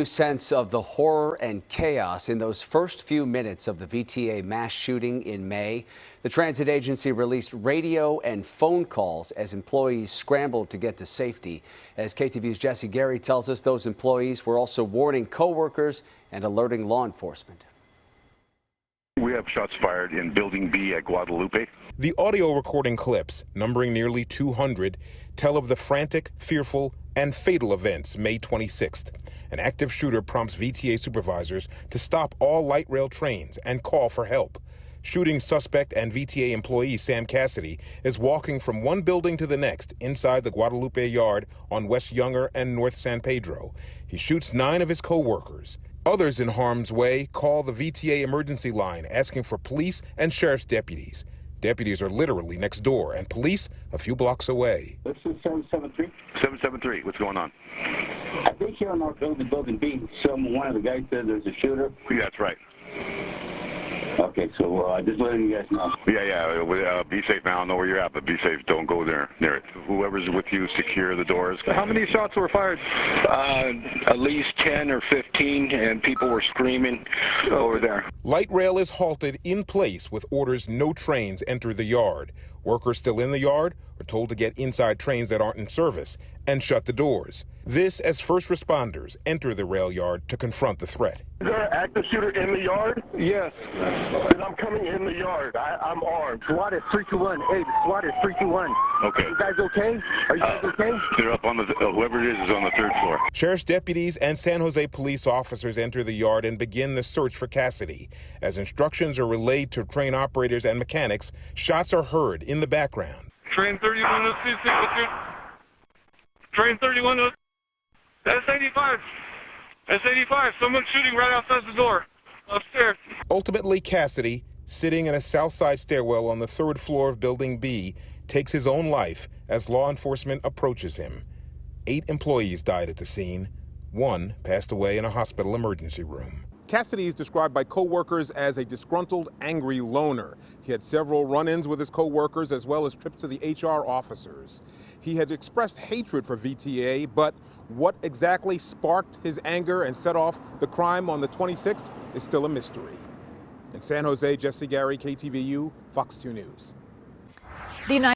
Sense of the horror and chaos in those first few minutes of the VTA mass shooting in May. The transit agency released radio and phone calls as employees scrambled to get to safety. As KTVU's Jesse Gary tells us, those employees were also warning coworkers and alerting law enforcement. We have shots fired in Building B at Guadalupe. The audio recording clips, numbering nearly 200, tell of the frantic, fearful, and fatal events May 26th. An active shooter prompts VTA supervisors to stop all light rail trains and call for help. Shooting suspect and VTA employee Sam Cassidy is walking from one building to the next inside the Guadalupe yard on West Younger and North San Pedro. He shoots 9 of his co-workers. Others in harm's way call the VTA emergency line asking for police and sheriff's deputies. Deputies are literally next door and police a few blocks away. This is 773. 773, what's going on? I think here in our building B, one of the guys said there's a shooter. Yeah, that's right. Okay, so just letting you guys know. Yeah, be safe now. I don't know where you're at, but be safe. Don't go there near it. Whoever's with you, secure the doors. How many shots were fired? At least 10 or 15, and people were screaming over there. Light rail is halted in place with orders no trains enter the yard. Workers still in the yard are told to get inside trains that aren't in service and shut the doors. This as first responders enter the rail yard to confront the threat. Is there an active shooter in the yard? Yes. Then I'm coming in the yard. I'm armed. SWAT is 321. Hey, SWAT is 321. Okay. Are you guys okay? Are you guys okay? They're up on the, whoever it is on the 3rd floor. Sheriff's deputies and San Jose police officers enter the yard and begin the search for Cassidy. As instructions are relayed to train operators and mechanics, shots are heard in the background. Train 31, Train 31, that's 85. That's 85. Someone's shooting right outside the door, upstairs. Ultimately, Cassidy, sitting in a south side stairwell on the 3rd floor of Building B, takes his own life as law enforcement approaches him. 8 employees died at the scene. 1 passed away in a hospital emergency room. Cassidy is described by co-workers as a disgruntled, angry loner. He had several run-ins with his co-workers as well as trips to the HR officers. He had expressed hatred for VTA, but what exactly sparked his anger and set off the crime on the 26th is still a mystery. In San Jose, Jesse Gary, KTVU, Fox 2 News.